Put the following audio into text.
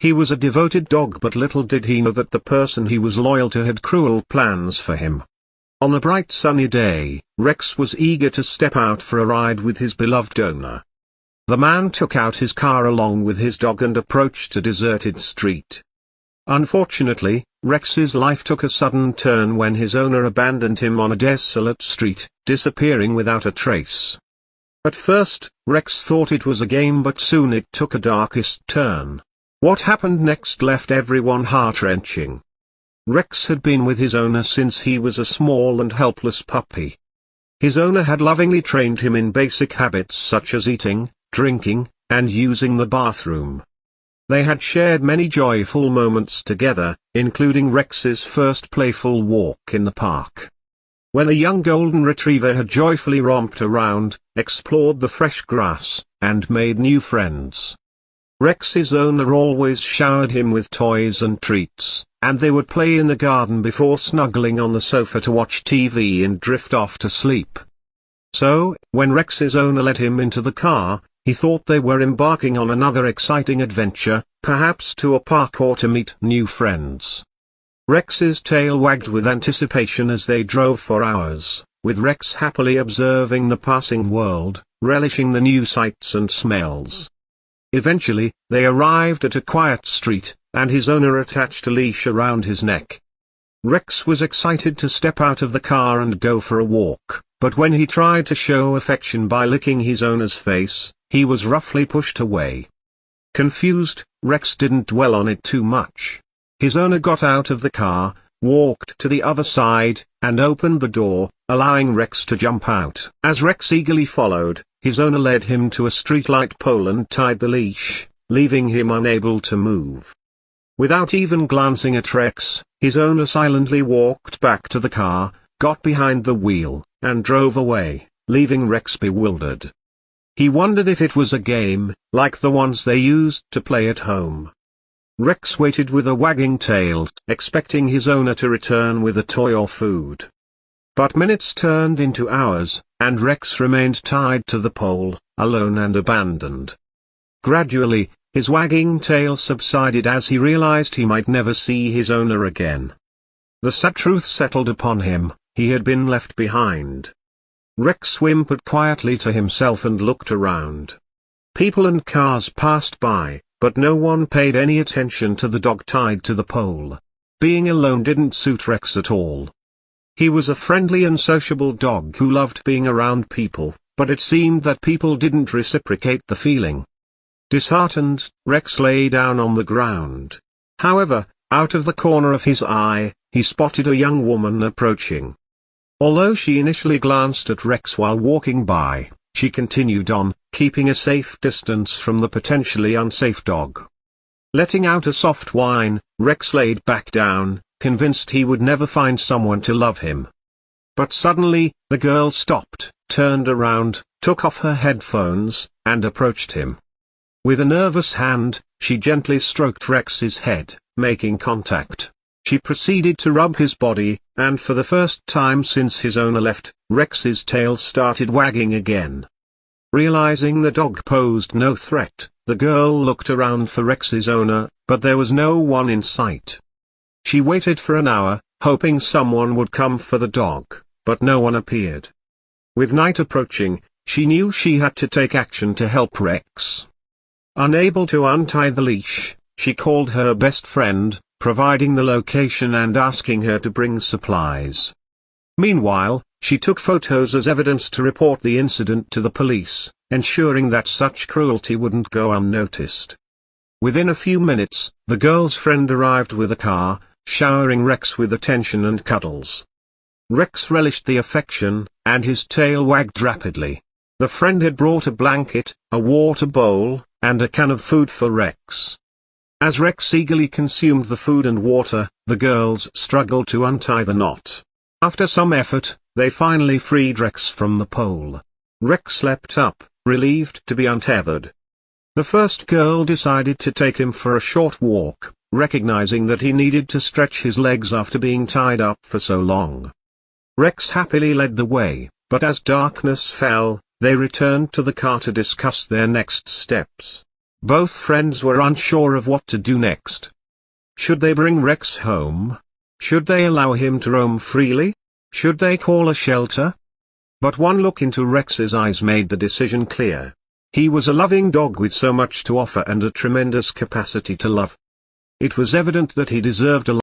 He was a devoted dog, but little did he know that the person he was loyal to had cruel plans for him. On a bright sunny day, Rex was eager to step out for a ride with his beloved owner. The man took out his car along with his dog and approached a deserted street. Unfortunately, Rex's life took a sudden turn when his owner abandoned him on a desolate street, disappearing without a trace. At first, Rex thought it was a game, but soon it took a darkest turn. What happened next left everyone heart-wrenching. Rex had been with his owner since he was a small and helpless puppy. His owner had lovingly trained him in basic habits such as eating, drinking, and using the bathroom. They had shared many joyful moments together, including Rex's first playful walk in the park, when a young golden retriever had joyfully romped around, explored the fresh grass, and made new friends. Rex's owner always showered him with toys and treats, and they would play in the garden before snuggling on the sofa to watch TV and drift off to sleep. So, when Rex's owner led him into the car, he thought they were embarking on another exciting adventure, perhaps to a park or to meet new friends. Rex's tail wagged with anticipation as they drove for hours, with Rex happily observing the passing world, relishing the new sights and smells. Eventually, they arrived at a quiet street, and his owner attached a leash around his neck. Rex was excited to step out of the car and go for a walk, but when he tried to show affection by licking his owner's face, he was roughly pushed away. Confused, Rex didn't dwell on it too much. His owner got out of the car, walked to the other side, and opened the door, allowing Rex to jump out. As Rex eagerly followed, his owner led him to a streetlight pole and tied the leash, leaving him unable to move. Without even glancing at Rex, his owner silently walked back to the car, got behind the wheel, and drove away, leaving Rex bewildered. He wondered if it was a game, like the ones they used to play at home. Rex waited with a wagging tail, expecting his owner to return with a toy or food. But minutes turned into hours, and Rex remained tied to the pole, alone and abandoned. Gradually, his wagging tail subsided as he realized he might never see his owner again. The sad truth settled upon him: he had been left behind. Rex whimpered quietly to himself and looked around. People and cars passed by, but no one paid any attention to the dog tied to the pole. Being alone didn't suit Rex at all. He was a friendly and sociable dog who loved being around people, but it seemed that people didn't reciprocate the feeling. Disheartened, Rex lay down on the ground. However, out of the corner of his eye, he spotted a young woman approaching. Although she initially glanced at Rex while walking by, she continued on, keeping a safe distance from the potentially unsafe dog. Letting out a soft whine, Rex laid back down, convinced he would never find someone to love him. But suddenly, the girl stopped, turned around, took off her headphones, and approached him. With a nervous hand, she gently stroked Rex's head, making contact. She proceeded to rub his body, and for the first time since his owner left, Rex's tail started wagging again. Realizing the dog posed no threat, the girl looked around for Rex's owner, but there was no one in sight. She waited for an hour, hoping someone would come for the dog, but no one appeared. With night approaching, she knew she had to take action to help Rex. Unable to untie the leash, she called her best friend, providing the location and asking her to bring supplies. Meanwhile, she took photos as evidence to report the incident to the police, ensuring that such cruelty wouldn't go unnoticed. Within a few minutes, the girl's friend arrived with a car, showering Rex with attention and cuddles. Rex relished the affection, and his tail wagged rapidly. The friend had brought a blanket, a water bowl, and a can of food for Rex. As Rex eagerly consumed the food and water, the girls struggled to untie the knot. After some effort, they finally freed Rex from the pole. Rex leapt up, relieved to be untethered. The first girl decided to take him for a short walk, recognizing that he needed to stretch his legs after being tied up for so long. Rex happily led the way, but as darkness fell, they returned to the car to discuss their next steps. Both friends were unsure of what to do next. Should they bring Rex home? Should they allow him to roam freely? Should they call a shelter? But one look into Rex's eyes made the decision clear. He was a loving dog with so much to offer and a tremendous capacity to love. It was evident that he deserved a